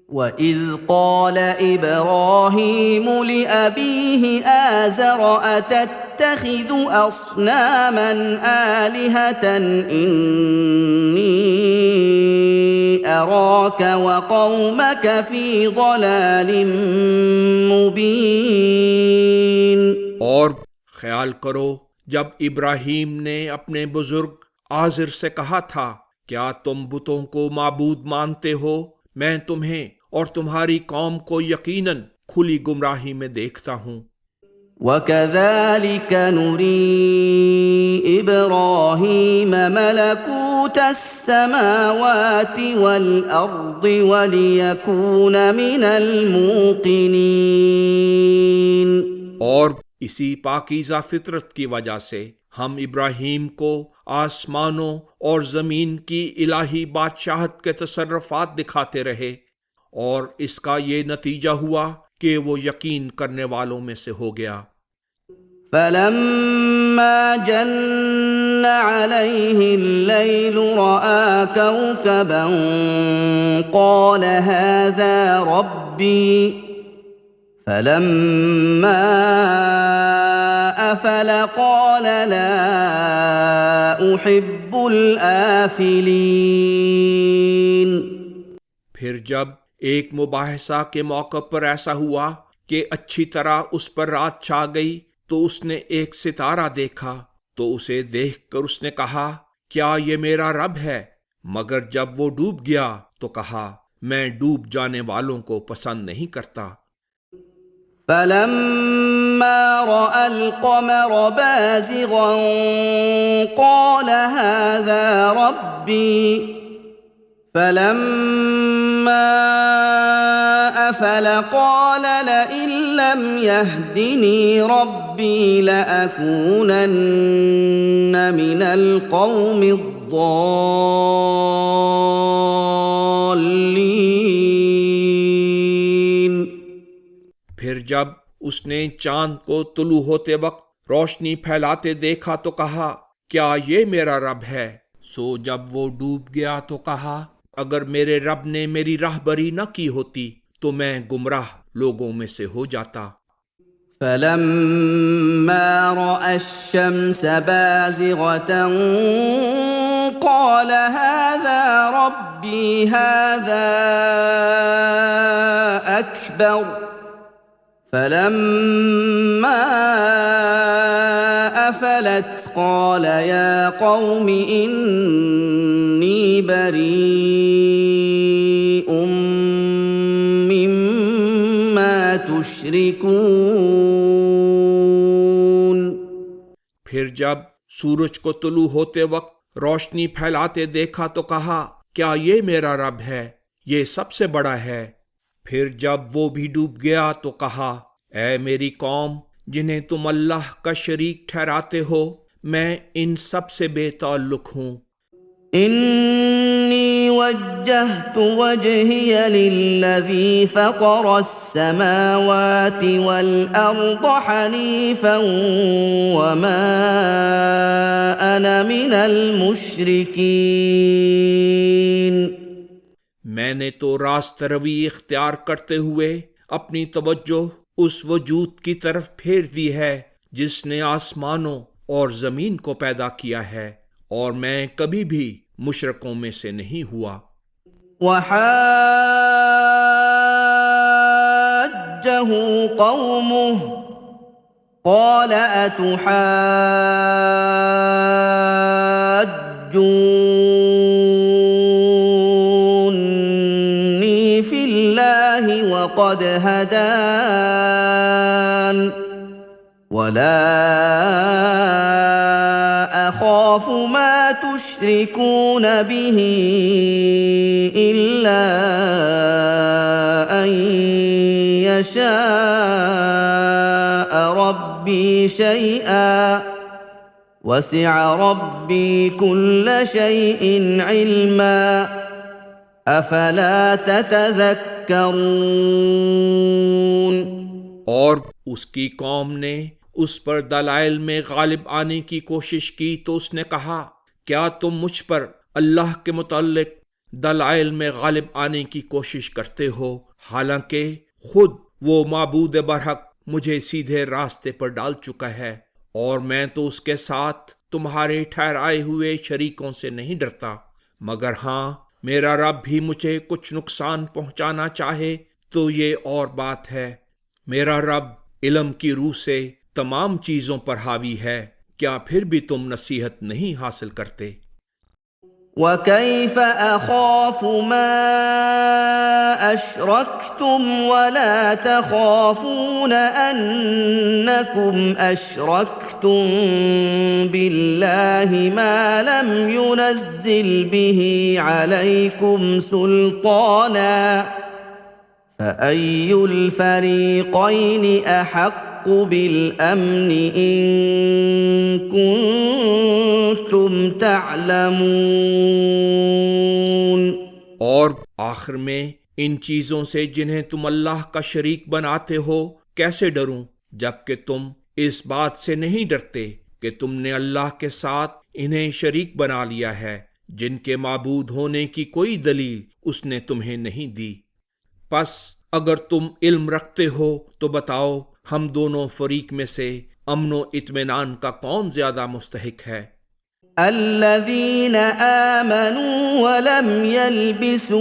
وَإِذْ قَالَ إِبْرَاهِيمُ لِأَبِيهِ آزَرَ أَتَتَّخِذُ أَصْنَامًا آلِهَةً إِنِّي أَرَاكَ وَقَوْمَكَ فِي ضَلَالٍ مُّبِينٍ۔ اور خیال کرو جب ابراہیم نے اپنے بزرگ آزر سے کہا تھا، کیا تم بتوں کو معبود مانتے ہو؟ میں تمہیں اور تمہاری قوم کو یقیناً کھلی گمراہی میں دیکھتا ہوں۔ وَكَذَلِكَ نُرِي إِبْرَاهِيمَ مَلَكُوتَ السَّمَاوَاتِ وَالْأَرْضِ وَلِيَكُونَ مِنَ الْمُوقِنِينَ۔ اور اسی پاکیزہ فطرت کی وجہ سے ہم ابراہیم کو آسمانوں اور زمین کی الہی بادشاہت کے تصرفات دکھاتے رہے، اور اس کا یہ نتیجہ ہوا کہ وہ یقین کرنے والوں میں سے ہو گیا۔ فَلَمَّا جَنَّ عَلَيْهِ اللَّيْلُ رَأَىٰ كَوْكَبًا قَالَ هَٰذَا رَبِّي فَلَمَّا أَفَلَ قَالَ لَا أُحِبُّ الْآفِلِينَ۔ پھر جب ایک مباحثہ کے موقع پر ایسا ہوا کہ اچھی طرح اس پر رات چھا گئی تو اس نے ایک ستارہ دیکھا، تو اسے دیکھ کر اس نے کہا، کیا یہ میرا رب ہے؟ مگر جب وہ ڈوب گیا تو کہا، میں ڈوب جانے والوں کو پسند نہیں کرتا۔ فَلَمَّا رَأَى الْقَمَرَ بَازِغًا قَالَ هَٰذَا رَبِّي فَلَمَّا أَفَلَ قَالَ لَئِن لَّمْ يَهْدِنِي رَبِّي لَأَكُونَنَّ مِنَ الْقَوْمِ الضَّالِّينَ۔ پھر جب اس نے چاند کو طلوع ہوتے وقت روشنی پھیلاتے دیکھا تو کہا، کیا یہ میرا رب ہے؟ سو جب وہ ڈوب گیا تو کہا، اگر میرے رب نے میری راہبری نہ کی ہوتی تو میں گمراہ لوگوں میں سے ہو جاتا۔ فَلَمَّا رَأَى الشَّمْسَ بَازِغَةً قَالَ هَٰذَا رَبِّي هَٰذَا أَكْبَرُ فَلَمَّا أَفَلَتْ قَالَ يَا قَوْمِ إِنِّي بَرِيءٌ مِّمَّا تُشْرِكُونَ۔ پھر جب سورج کو طلوع ہوتے وقت روشنی پھیلاتے دیکھا تو کہا، کیا یہ میرا رب ہے؟ یہ سب سے بڑا ہے۔ پھر جب وہ بھی ڈوب گیا تو کہا، اے میری قوم جنہیں تم اللہ کا شریک ٹھہراتے ہو، میں ان سب سے بے تعلق ہوں۔ إِنِّي وَجَّهْتُ وَجْهِيَ لِلَّذِي فَطَرَ السَّمَاوَاتِ وَالْأَرْضَ حَنِيفًا وَمَا أَنَا مِنَ الْمُشْرِكِينَ۔ میں نے تو راست روی اختیار کرتے ہوئے اپنی توجہ اس وجود کی طرف پھیر دی ہے جس نے آسمانوں اور زمین کو پیدا کیا ہے، اور میں کبھی بھی مشرکوں میں سے نہیں ہوا۔ وَحَاجَّهُ قَوْمُهُ قَالَ أَتُحَاجُّونِّي فِي اللَّهِ وَقَدْ هَدَانِ وَلَا أَخَافُ مَا تُشْرِكُونَ بِهِ إِلَّا أَن يَشَاءَ رَبِّي شَيْئًا وَسِعَ رَبِّي كُلَّ شَيْءٍ عِلْمًا أَفَلَا تَتَذَكَّرُونَ۔ اور اس کی قوم نے اس پر دلائل میں غالب آنے کی کوشش کی تو اس نے کہا، کیا تم مجھ پر اللہ کے متعلق دلائل میں غالب آنے کی کوشش کرتے ہو، حالانکہ خود وہ معبود برحق مجھے سیدھے راستے پر ڈال چکا ہے، اور میں تو اس کے ساتھ تمہارے ٹھہرائے ہوئے شریکوں سے نہیں ڈرتا، مگر ہاں میرا رب بھی مجھے کچھ نقصان پہنچانا چاہے تو یہ اور بات ہے۔ میرا رب علم کی روح سے تمام چیزوں پر حاوی ہے، کیا پھر بھی تم نصیحت نہیں حاصل کرتے؟ وَكَيْفَ أَخَافُ مَا أَشْرَكْتُمْ وَلَا تَخَافُونَ أَنَّكُمْ أَشْرَكْتُمْ بِاللَّهِ مَا لَمْ يُنَزِّلْ بِهِ عَلَيْكُمْ سُلْطَانًا فَأَيُّ الْفَرِيقَيْنِ أَحَقُّ بِالْأَمْنِ إِن كُنتُمْ تعلمون۔ اور آخر میں ان چیزوں سے جنہیں تم اللہ کا شریک بناتے ہو کیسے ڈروں، جبکہ تم اس بات سے نہیں ڈرتے کہ تم نے اللہ کے ساتھ انہیں شریک بنا لیا ہے جن کے معبود ہونے کی کوئی دلیل اس نے تمہیں نہیں دی۔ پس اگر تم علم رکھتے ہو تو بتاؤ، ہم دونوں فریق میں سے امن و اطمینان کا کون زیادہ مستحق ہے؟ الذين آمنوا ولم يلبسوا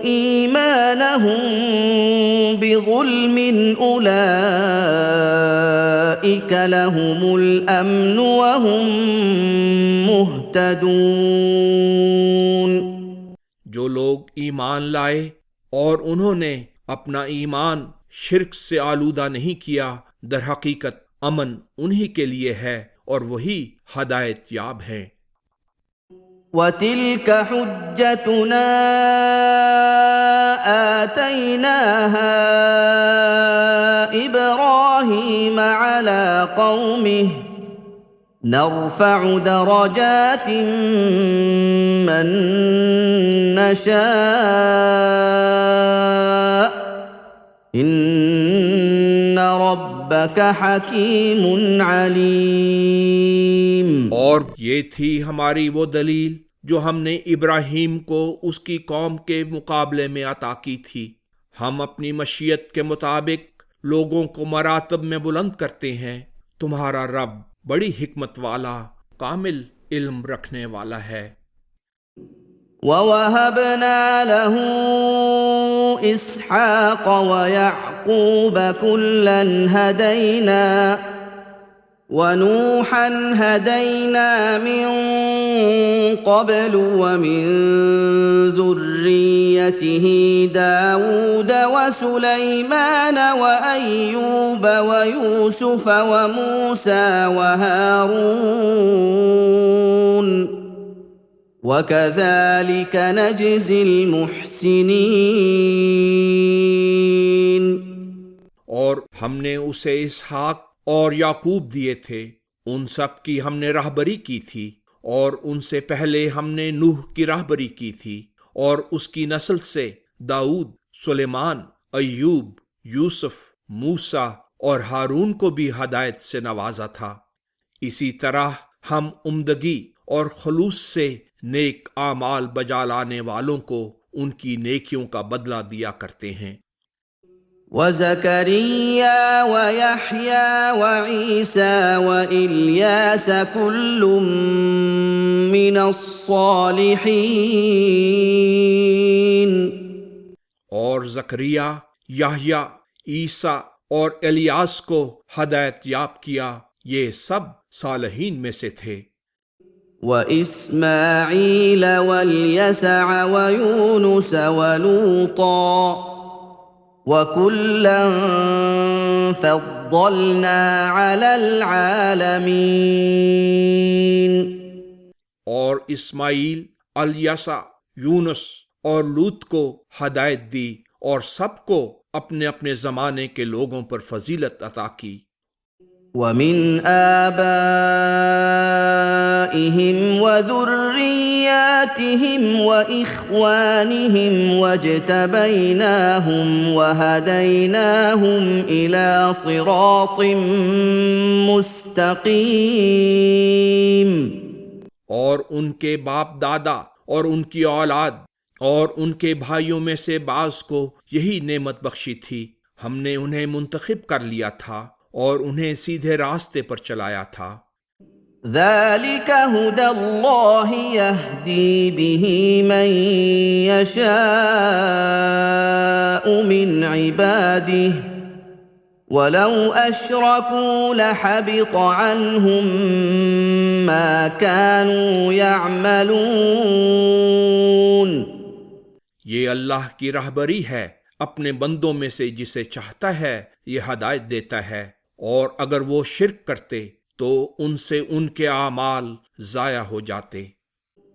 إيمانهم بظلم أولئك لهم الأمن وهم مهتدون۔ جو لوگ ایمان لائے اور انہوں نے اپنا ایمان شرک سے آلودہ نہیں کیا، در حقیقت امن انہی کے لیے ہے اور وہی ہدایت یاب ہیں۔ وَتِلْكَ حُجَّتُنَا آتَيْنَاهَا إِبْرَاهِيمَ عَلَى قَوْمِهِ نَرْفَعُ دَرَجَاتٍ مَّن نَّشَاءُ إِنَّ رَبَّكَ حَكِيمٌ عَلِيمٌ۔ اور یہ تھی ہماری وہ دلیل جو ہم نے ابراہیم کو اس کی قوم کے مقابلے میں عطا کی تھی۔ ہم اپنی مشیت کے مطابق لوگوں کو مراتب میں بلند کرتے ہیں۔ تمہارا رب بڑی حکمت والا، کامل علم رکھنے والا ہے۔ وَوَهَبْنَا لَهُ إِسْحَاقَ وَيَعْقُوبَ كُلًّا هَدَيْنَا وَنُوحًا هَدَيْنَا مِن قَبْلُ وَمِن ذُرِّيَّتِهِ دَاوُودَ وَسُلَيْمَانَ وَأَيُّوبَ وَيُوسُفَ وَمُوسَى وَهَارُونَ وَكَذَلِكَ نَجْزِي الْمُحْسِنِينَ۔ اور ہم نے اسے اسحاق اور یعقوب دیے تھے، ان سب کی ہم نے راہبری کی تھی، اور ان سے پہلے ہم نے نوح کی راہبری کی تھی، اور اس کی نسل سے داؤد، سلیمان، ایوب، یوسف، موسیٰ اور ہارون کو بھی ہدایت سے نوازا تھا۔ اسی طرح ہم عمدگی اور خلوص سے نیک اعمال بجا لانے والوں کو ان کی نیکیوں کا بدلہ دیا کرتے ہیں۔ وَزَكَرِيَّا وَيَحْيَىٰ وَعِيسَىٰ وَإِلْيَاسَ كُلٌّ مِّنَ الصَّالِحِينَ۔ اور زکریا، یحییٰ، عیسیٰ اور الیاس کو ہدایت یاب کیا، یہ سب صالحین میں سے تھے۔ وَإِسْمَاعِيلَ وَالْيَسَعَ وَيُونُسَ وَلُوطًا وَكُلًّا فَضَّلْنَا عَلَى الْعَالَمِينَ۔ اور اسماعیل، الیسع، یونس اور لوط کو ہدایت دی اور سب کو اپنے اپنے زمانے کے لوگوں پر فضیلت عطا کی۔ وَمِنْ آبَائِهِمْ وَذُرِّيَّاتِهِمْ وَإِخْوَانِهِمْ وَاجْتَبَيْنَاهُمْ وَهَدَيْنَاهُمْ إِلَى صِرَاطٍ مُسْتَقِيمٍ۔ اور ان کے باپ دادا اور ان کی اولاد اور ان کے بھائیوں میں سے بعض کو یہی نعمت بخشی تھی۔ ہم نے انہیں منتخب کر لیا تھا اور انہیں سیدھے راستے پر چلایا تھا۔ ذلك هدى الله يهدي به من يشاء من عباده ولو أشركوا لحبط عنهم ما كانوا يعملون۔ یہ اللہ کی راہبری ہے اپنے بندوں میں سے جسے چاہتا ہے یہ ہدایت دیتا ہے، اور اگر وہ شرک کرتے تو ان سے ان کے اعمال ضائع ہو جاتے۔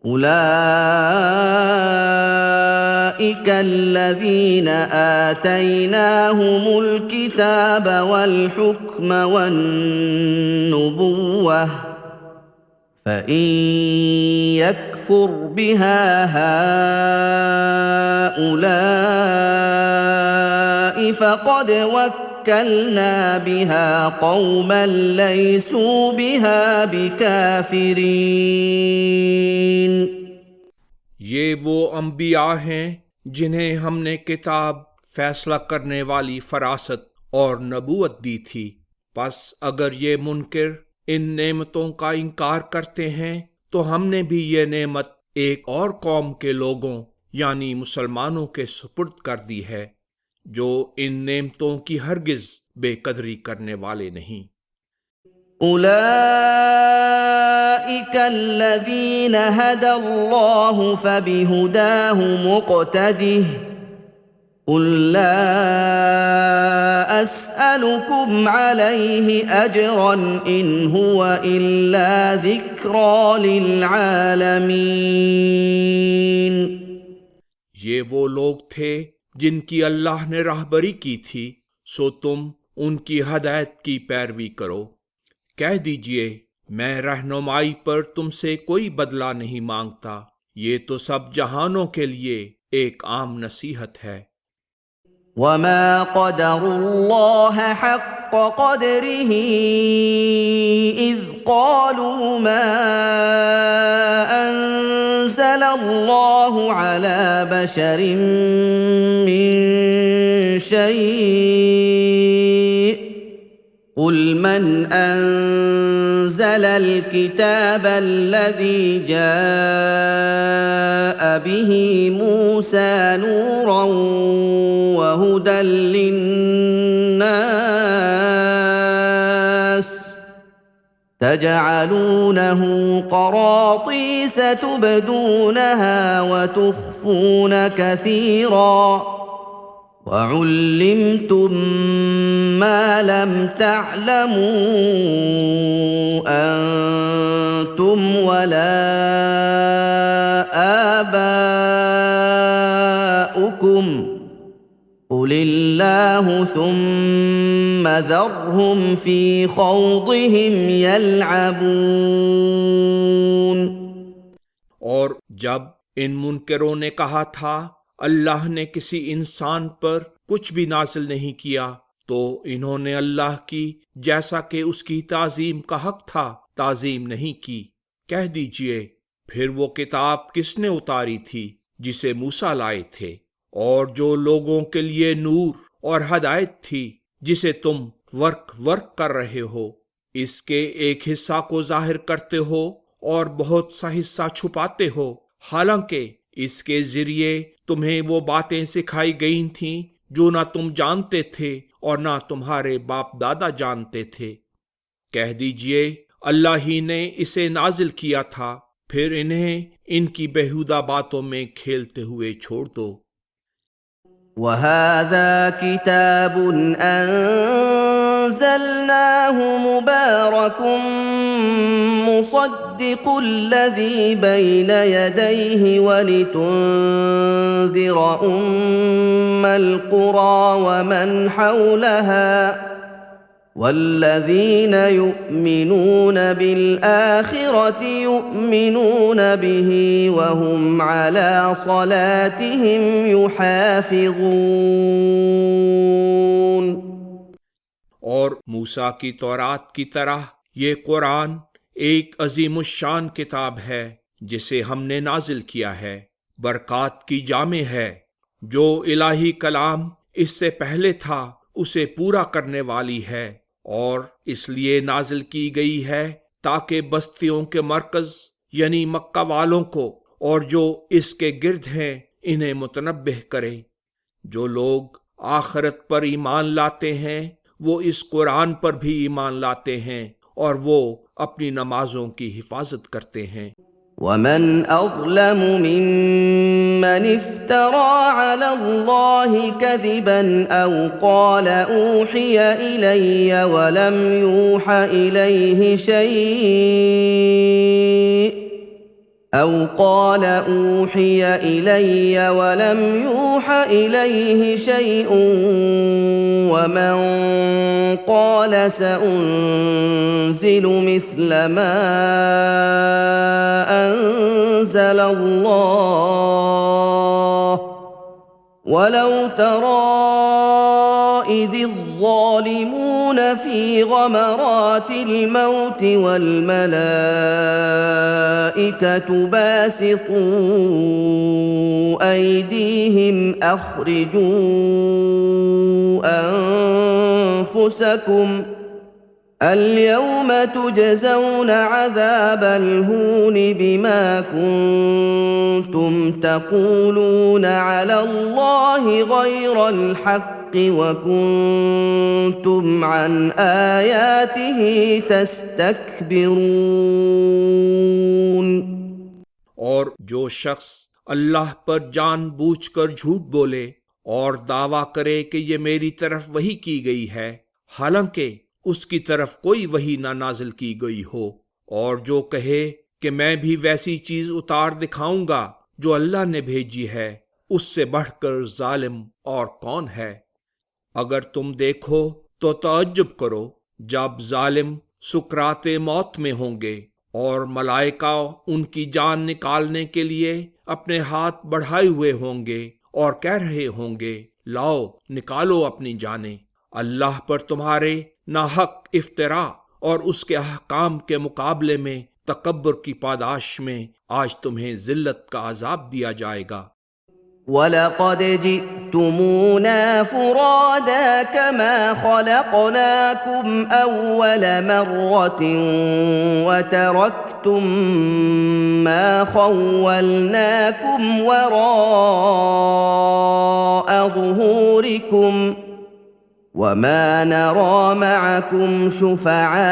أولئك الذين آتيناهم الكتاب والحكم والنبوة فإن يكفر بها هؤلاء فقد وكلنا بها قوما ليسوا بها بكافرين۔ یہ وہ انبیاء ہیں جنہیں ہم نے کتاب، فیصلہ کرنے والی فراست اور نبوت دی تھی، پس اگر یہ منکر ان نعمتوں کا انکار کرتے ہیں تو ہم نے بھی یہ نعمت ایک اور قوم کے لوگوں یعنی مسلمانوں کے سپرد کر دی ہے جو ان نعمتوں کی ہرگز بے قدری کرنے والے نہیں۔ أولئك الذين هدى الله فبهداه مقتده قل لا أسألكم عليه أجرا إن هو إلا ذكرى للعالمين۔ یہ وہ لوگ تھے جن کی اللہ نے راہبری کی تھی، سو تم ان کی ہدایت کی پیروی کرو۔ کہہ دیجئے میں رہنمائی پر تم سے کوئی بدلہ نہیں مانگتا، یہ تو سب جہانوں کے لیے ایک عام نصیحت ہے۔ وما قدر الله حق قدره إذ قالوا ما أنزل الله على بشر من شيء قل من أنزل الكتاب الذي جاء به موسى نورا وهدى للناس تجعلونه قراطيس تبدونها وتخفون كثيرا وعلمتم ما لم تعلموا أنتم ولا آباؤكم قل الله ثم ذرهم في خوضهم يلعبون۔ اور جب ان منکروں نے کہا تھا اللہ نے کسی انسان پر کچھ بھی نازل نہیں کیا، تو انہوں نے اللہ کی جیسا کہ اس کی تعظیم کا حق تھا تعظیم نہیں کی۔ کہہ دیجئے پھر وہ کتاب کس نے اتاری تھی جسے موسیٰ لائے تھے، اور جو لوگوں کے لیے نور اور ہدایت تھی جسے تم ورق کر رہے ہو، اس کے ایک حصہ کو ظاہر کرتے ہو اور بہت سا حصہ چھپاتے ہو، حالانکہ اس کے ذریعے تمہیں وہ باتیں سکھائی گئی تھیں جو نہ تم جانتے تھے اور نہ تمہارے باپ دادا جانتے تھے۔ کہہ دیجئے اللہ ہی نے اسے نازل کیا تھا، پھر انہیں ان کی بیہودہ باتوں میں کھیلتے ہوئے چھوڑ دو۔ وَهَذَا كِتَابٌ أَنزَلْنَاهُ مُبَارَكٌ مُصَدِّقُ الَّذِي بَيْنَ يَدَيْهِ وَلِتُنذِرَ أُمَّ الْقُرَى وَمَنْ حَوْلَهَا وَالَّذِينَ يُؤْمِنُونَ بِالْآخِرَةِ يُؤْمِنُونَ بِهِ وَهُمْ عَلَى صَلَاتِهِمْ يُحَافِظُونَ۔ اور موسیٰ کی تورات کی طرح یہ قرآن ایک عظیم الشان کتاب ہے جسے ہم نے نازل کیا ہے، برکات کی جامع ہے، جو الہی کلام اس سے پہلے تھا اسے پورا کرنے والی ہے، اور اس لیے نازل کی گئی ہے تاکہ بستیوں کے مرکز یعنی مکہ والوں کو اور جو اس کے گرد ہیں انہیں متنبہ کرے۔ جو لوگ آخرت پر ایمان لاتے ہیں وہ اس قرآن پر بھی ایمان لاتے ہیں اور وہ اپنی نمازوں کی حفاظت کرتے ہیں۔ ومن أظلم ممن افترى على الله كذبا أو قال أوحي إلي ولم يوح إليه شيء ومن قال سأنزل مثل ما أنزل الله ولو ترى إذ الظالمون في غمرات الموت والملائكة باسطوا أيديهم أخرجوا أنفسكم اليوم تجزون عذاب الهون بما كنتم تقولون على الله غير الحق وكنتم عن آياته تستكبرون۔ اور جو شخص اللہ پر جان بوجھ کر جھوٹ بولے اور دعویٰ کرے کہ یہ میری طرف وحی کی گئی ہے حالانکہ اس کی طرف کوئی وحی نہ نازل کی گئی ہو، اور جو کہے کہ میں بھی ویسی چیز اتار دکھاؤں گا جو اللہ نے بھیجی ہے، اس سے بڑھ کر ظالم اور کون ہے؟ اگر تم دیکھو تو تعجب کرو جب ظالم سکرات موت میں ہوں گے اور ملائکہ ان کی جان نکالنے کے لیے اپنے ہاتھ بڑھائے ہوئے ہوں گے اور کہہ رہے ہوں گے لاؤ نکالو اپنی جانیں۔ اللہ پر تمہارے ناحق افطرا اور اس کے احکام کے مقابلے میں تکبر کی پاداش میں آج تمہیں ذلت کا عذاب دیا جائے گا۔ وَلَقَدْ جِئْتُمُونَا فُرَادَىٰ كَمَا خَلَقْنَاكُمْ أَوَّلَ مَرَّةٍ وَتَرَكْتُم مَّا خَوَّلْنَاكُمْ وَرَاءَ ظُهُورِكُمْ وَمَا نَرَىٰ مَعَكُمْ شُفَعَاءَكُمُ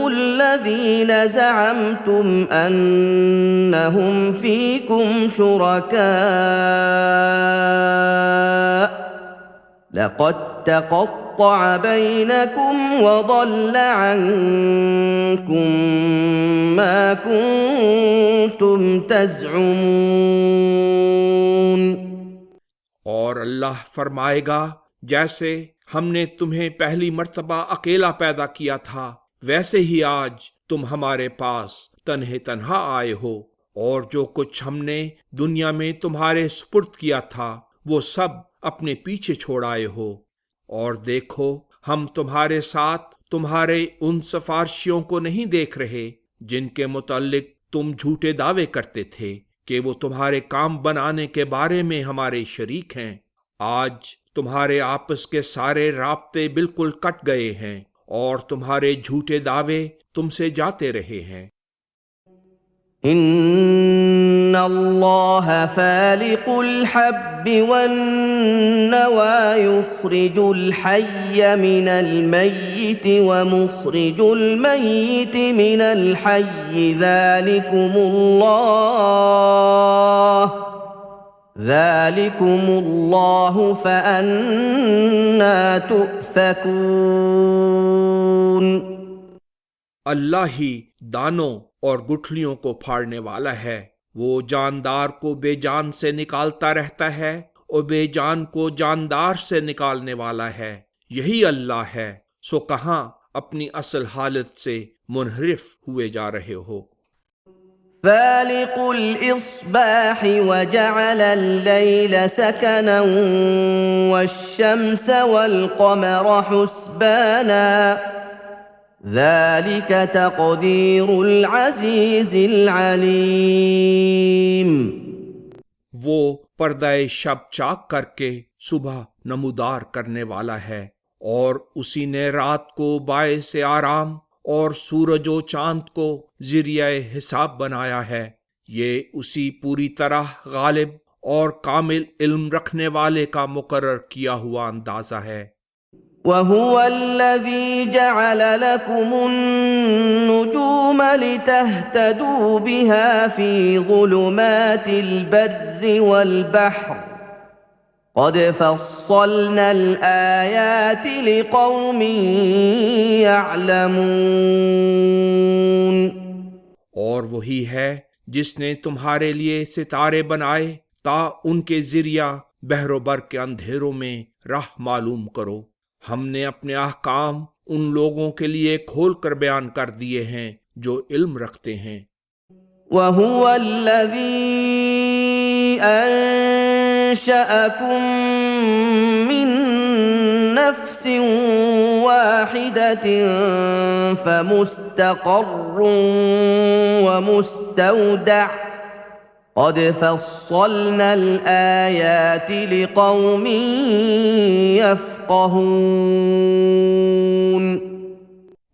الَّذِينَ زَعَمْتُمْ أَنَّهُمْ فِيكُمْ شُرَكَاءُ لَقَد تَّقَطَّعَ بَيْنَكُمْ وَضَلَّ عَنكُم مَّا كُنتُمْ تَزْعُمُونَ۔ اور اللہ فرمائے گا جیسے ہم نے تمہیں پہلی مرتبہ اکیلا پیدا کیا تھا ویسے ہی آج تم ہمارے پاس تنہا آئے ہو، اور جو کچھ ہم نے دنیا میں تمہارے سپرد کیا تھا وہ سب اپنے پیچھے چھوڑ آئے ہو۔ اور دیکھو ہم تمہارے ساتھ تمہارے ان سفارشیوں کو نہیں دیکھ رہے جن کے متعلق تم جھوٹے دعوے کرتے تھے کہ وہ تمہارے کام بنانے کے بارے میں ہمارے شریک ہیں۔ آج تمہارے آپس کے سارے رابطے بالکل کٹ گئے ہیں اور تمہارے جھوٹے دعوے تم سے جاتے رہے ہیں۔ ان اللہ فالق الحب والنوى يخرج الحي من الميت ومخرج الميت من الحي ذلكم الله فأنا تؤفكون۔ اللہ ہی دانوں اور گٹھلیوں کو پھاڑنے والا ہے، وہ جاندار کو بے جان سے نکالتا رہتا ہے اور بے جان کو جاندار سے نکالنے والا ہے، یہی اللہ ہے، سو کہاں اپنی اصل حالت سے منحرف ہوئے جا رہے ہو۔ فالق الإصباح وجعل الليل سكنا والشمس والقمر حسبانا ذلك تقدير العزيز العليم. وہ پردہ شب چاک کر کے صبح نمودار کرنے والا ہے، اور اسی نے رات کو باعث آرام اور سورج و چاند کو ذریعہ حساب بنایا ہے. یہ اسی پوری طرح غالب اور کامل علم رکھنے والے کا مقرر کیا ہوا اندازہ ہے. وهو الذي جعل لكم النجوم لتهتدوا بها في ظلمات البر والبحر قد فصلنا الآيات لقوم يعلمون. اور وہی ہے جس نے تمہارے لیے ستارے بنائے تا ان کے ذریعہ بحر و بر کے اندھیروں میں راہ معلوم کرو. ہم نے اپنے احکام ان لوگوں کے لیے کھول کر بیان کر دیے ہیں جو علم رکھتے ہیں. وَهُوَ الَّذِي أَنشَأَكُم مِّن نَّفْسٍ وَاحِدَةٍ فَمُسْتَقَرٌّ وَمُسْتَوْدَعٌ قد فصلنا الآيات لقوم يفقهون.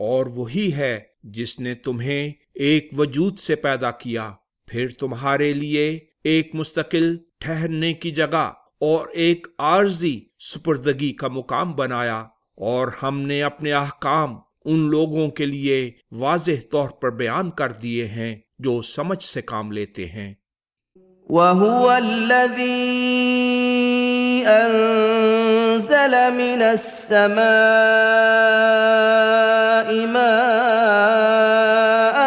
اور وہی ہے جس نے تمہیں ایک وجود سے پیدا کیا، پھر تمہارے لیے ایک مستقل ٹھہرنے کی جگہ اور ایک عارضی سپردگی کا مقام بنایا، اور ہم نے اپنے احکام ان لوگوں کے لیے واضح طور پر بیان کر دیے ہیں جو سمجھ سے کام لیتے ہیں. وَهُوَ الَّذِي أَنزَلَ مِنَ السَّمَاءِ مَاءً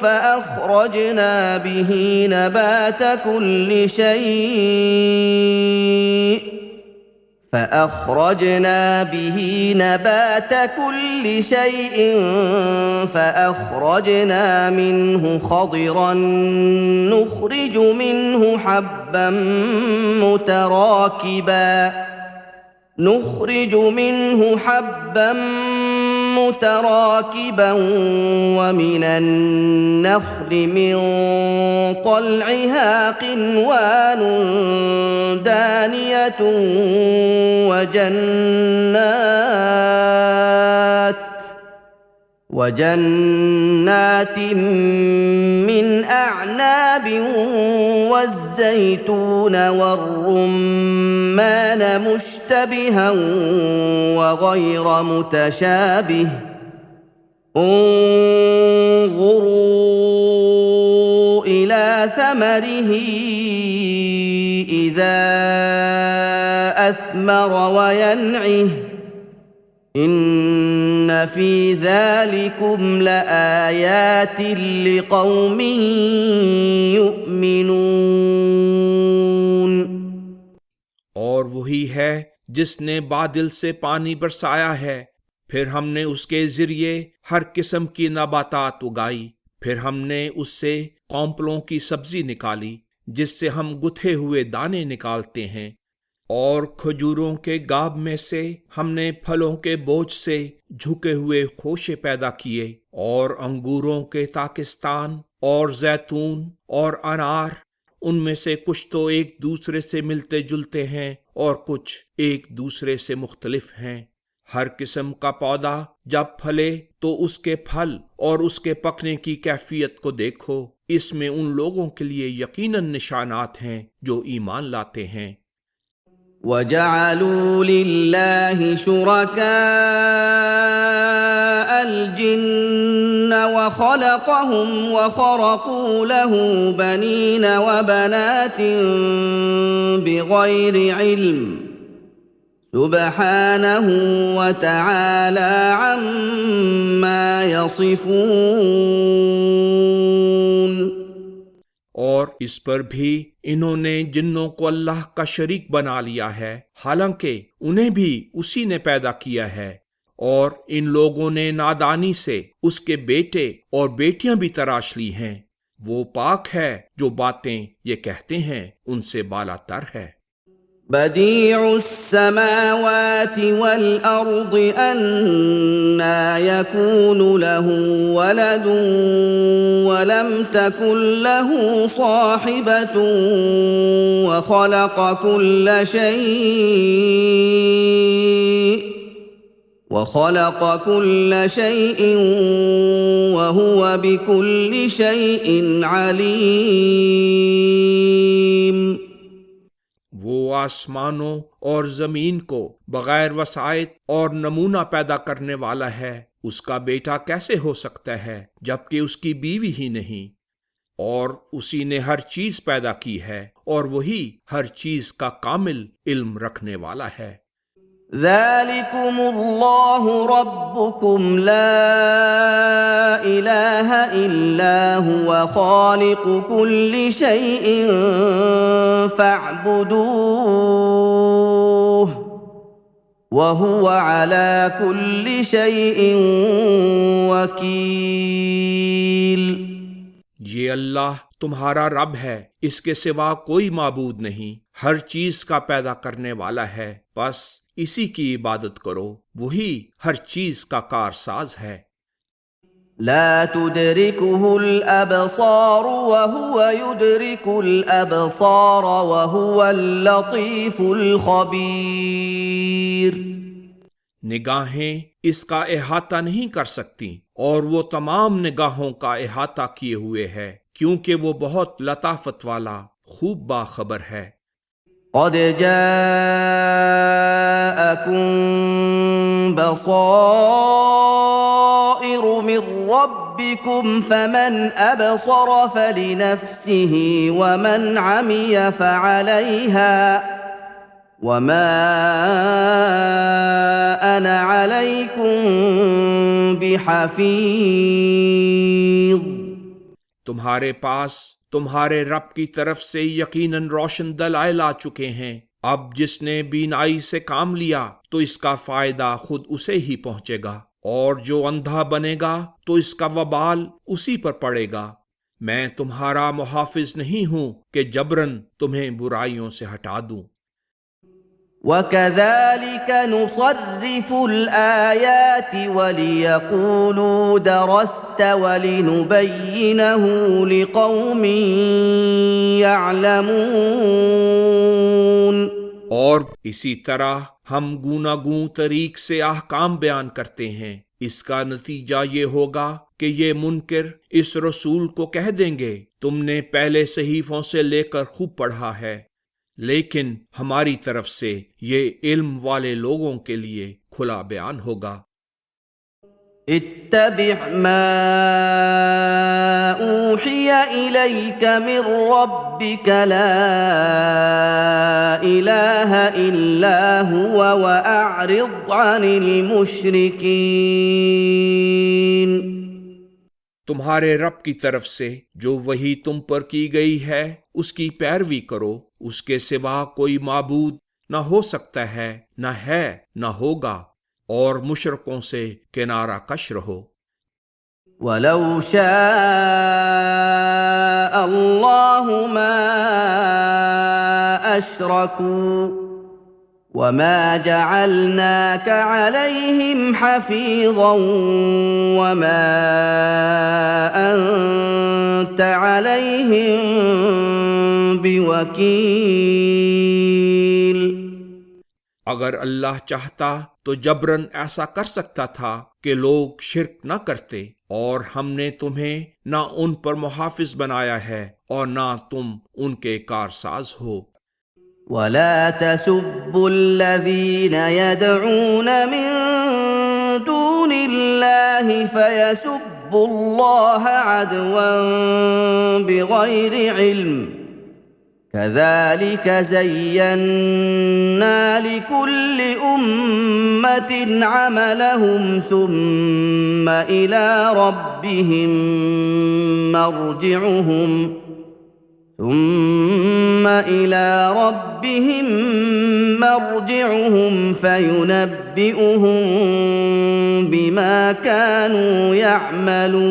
فَأَخْرَجْنَا بِهِ نَبَاتَ كُلِّ شَيْءٍ فَأَخْرَجْنَا مِنْهُ خَضِرًا نُخْرِجُ مِنْهُ حَبًّا مُتَرَاكِبًا وَمِنَ النَّخْلِ مِن طَلْعِهَا قِنْوَانٌ دَانِيَةٌ وَجَنَّاتٍ مِّنْ أَعْنَابٍ وَالزَّيْتُونَ وَالرُّمَّانَ مُشْتَبِهًا وَغَيْرَ مُتَشَابِهٍ انظُرُوا إِلَى ثَمَرِهِ إِذَا أَثْمَرَ وَيَنْعِهِ إِنَّ فِي ذَلِكُمْ لَآيَاتٍ لِقَوْمٍ يُؤْمِنُونَ. اور وہی ہے جس نے بادل سے پانی برسایا ہے، پھر ہم نے اس کے ذریعے ہر قسم کی نباتات اگائی، پھر ہم نے اس سے کونپلوں کی سبزی نکالی جس سے ہم گتھے ہوئے دانے نکالتے ہیں، اور کھجوروں کے گاب میں سے ہم نے پھلوں کے بوجھ سے جھکے ہوئے خوشے پیدا کیے، اور انگوروں کے تاکستان اور زیتون اور انار، ان میں سے کچھ تو ایک دوسرے سے ملتے جلتے ہیں اور کچھ ایک دوسرے سے مختلف ہیں. ہر قسم کا پودا جب پھلے تو اس کے پھل اور اس کے پکنے کی کیفیت کو دیکھو، اس میں ان لوگوں کے لیے یقیناً نشانات ہیں جو ایمان لاتے ہیں. وَجَعَلُوا لِلَّهِ شُرَكَاءَ الْجِنَّ وَخَلَقَهُمْ وَخَرَقُوا لَهُ بَنِينَ وَبَنَاتٍ بِغَيْرِ عِلْمٍ سُبْحَانَهُ وَتَعَالَى عَمَّا يَصِفُونَ. اور اس پر بھی انہوں نے جنوں کو اللہ کا شریک بنا لیا ہے، حالانکہ انہیں بھی اسی نے پیدا کیا ہے، اور ان لوگوں نے نادانی سے اس کے بیٹے اور بیٹیاں بھی تراش لی ہیں. وہ پاک ہے جو باتیں یہ کہتے ہیں ان سے بالا تر ہے. بديع السماوات والأرض أنى يكون له ولد ولم تكن له صاحبة وخلق كل شيء وهو بكل شيء عليم. وہ آسمانوں اور زمین کو بغیر وسائط اور نمونہ پیدا کرنے والا ہے. اس کا بیٹا کیسے ہو سکتا ہے جبکہ اس کی بیوی ہی نہیں؟ اور اسی نے ہر چیز پیدا کی ہے اور وہی ہر چیز کا کامل علم رکھنے والا ہے. ذلكم الله ربكم لا إله إلا هو خالق كل شيء فاعبدوه وهو على كل شيء وكيل. یہ اللہ تمہارا رب ہے، اس کے سوا کوئی معبود نہیں، ہر چیز کا پیدا کرنے والا ہے، بس اسی کی عبادت کرو، وہی ہر چیز کا کارساز ہے. لا تدركه الأبصار وهو يدرك الأبصار وهو اللطيف الخبير. نگاہیں اس کا احاطہ نہیں کر سکتی اور وہ تمام نگاہوں کا احاطہ کیے ہوئے ہے، کیونکہ وہ بہت لطافت والا خوب باخبر ہے. قد جاءكم بصائر من ربكم فمن أبصر فلنفسه ومن عمي فعليها وما أنا عليكم بحفيظ. تمہارے پاس تمہارے رب کی طرف سے یقیناً روشن دلائل آ چکے ہیں. اب جس نے بینائی سے کام لیا تو اس کا فائدہ خود اسے ہی پہنچے گا، اور جو اندھا بنے گا تو اس کا وبال اسی پر پڑے گا. میں تمہارا محافظ نہیں ہوں کہ جبراً تمہیں برائیوں سے ہٹا دوں. وَكَذَلِكَ نُصَرِّفُ الْآيَاتِ وَلِيَقُولُوا دَرَسْتَ وَلِنُبَيِّنَهُ لِقَوْمٍ يَعْلَمُونَ. اور اسی طرح ہم گوناگوں طریق سے احکام بیان کرتے ہیں. اس کا نتیجہ یہ ہوگا کہ یہ منکر اس رسول کو کہہ دیں گے تم نے پہلے صحیفوں سے لے کر خوب پڑھا ہے، لیکن ہماری طرف سے یہ علم والے لوگوں کے لیے کھلا بیان ہوگا. اتبع ما اوحی الیک من ربک لا الہ الا هو واعرض عن المشرکین. تمہارے رب کی طرف سے جو وحی تم پر کی گئی ہے اس کی پیروی کرو، اس کے سوا کوئی معبود نہ ہو سکتا ہے، نہ ہے، نہ ہوگا، اور مشرکوں سے کنارہ کش رہو. وَلَوْ شَاءَ اللَّهُ مَا أَشْرَكُوا وَمَا جَعَلْنَاكَ عَلَيْهِمْ حَفِيظًا وَمَا أَنْتَ عَلَيْهِمْ بِوَكِيلٍ. اگر اللہ چاہتا تو جبراً ایسا کر سکتا تھا کہ لوگ شرک نہ کرتے، اور ہم نے تمہیں نہ ان پر محافظ بنایا ہے اور نہ تم ان کے کارساز ہو. وَلَا تَسُبُّوا الَّذِينَ يَدْعُونَ مِن دُونِ اللَّهِ فَيَسُبُّوا اللَّهَ عَدْوًا بِغَيْرِ عِلْمٍ. كَذَلِكَ زَيَّنَّا لِكُلِّ أُمَّةٍ عَمَلَهُمْ ثُمَّ إِلَى رَبِّهِمْ مَرْجِعُهُمْ فَيُنَبِّئُهُم بِمَا كَانُوا يَعْمَلُونَ.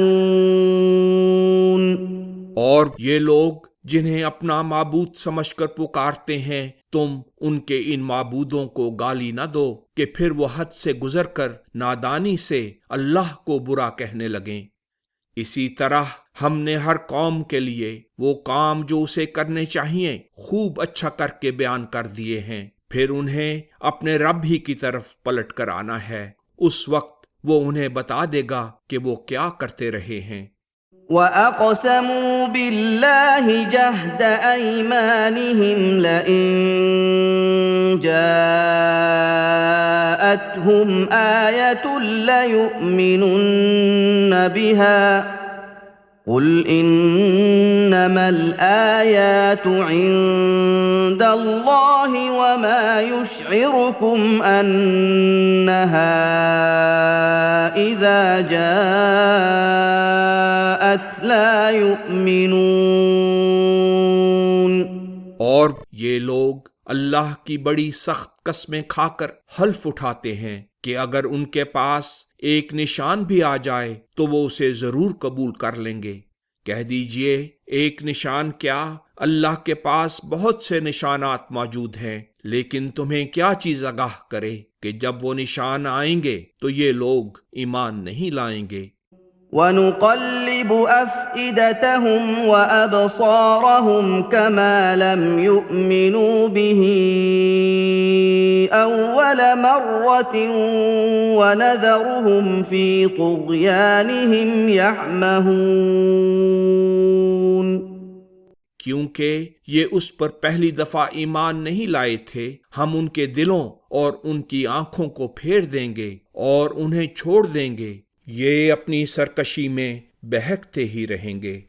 اور یہ لوگ جنہیں اپنا معبود سمجھ کر پکارتے ہیں تم ان کے ان معبودوں کو گالی نہ دو کہ پھر وہ حد سے گزر کر نادانی سے اللہ کو برا کہنے لگیں۔ اسی طرح ہم نے ہر قوم کے لیے وہ کام جو اسے کرنے چاہیے خوب اچھا کر کے بیان کر دیے ہیں، پھر انہیں اپنے رب ہی کی طرف پلٹ کر آنا ہے، اس وقت وہ انہیں بتا دے گا کہ وہ کیا کرتے رہے ہیں۔ وَأَقْسَمُوا بِاللَّهِ جَهْدَ أَيْمَانِهِمْ لَئِن جَاءَتْهُمْ آيَةٌ لَّيُؤْمِنُنَّ بِهَا قُلْ إِنَّمَا الْآيَاتُ عِندَ اللَّهِ وَمَا يُشْعِرُكُمْ أَنَّهَا إِذَا جَاءَتْ لَا يُؤْمِنُونَ۔ اور یہ لوگ اللہ کی بڑی سخت قسمیں کھا کر حلف اٹھاتے ہیں کہ اگر ان کے پاس ایک نشان بھی آ جائے تو وہ اسے ضرور قبول کر لیں گے۔ کہہ دیجئے ایک نشان کیا، اللہ کے پاس بہت سے نشانات موجود ہیں، لیکن تمہیں کیا چیز آگاہ کرے کہ جب وہ نشان آئیں گے تو یہ لوگ ایمان نہیں لائیں گے۔ وَنُقَلِّبُ أَفْئِدَتَهُمْ وَأَبْصَارَهُمْ كَمَا لَمْ يُؤْمِنُوا بِهِ أَوَّلَ مَرَّةٍ وَنَذَرُهُمْ فِي طُغْيَانِهِمْ يَعْمَهُونَ۔ کیونکہ یہ اس پر پہلی دفعہ ایمان نہیں لائے تھے، ہم ان کے دلوں اور ان کی آنکھوں کو پھیر دیں گے اور انہیں چھوڑ دیں گے، یہ اپنی سرکشی میں بہکتے ہی رہیں گے۔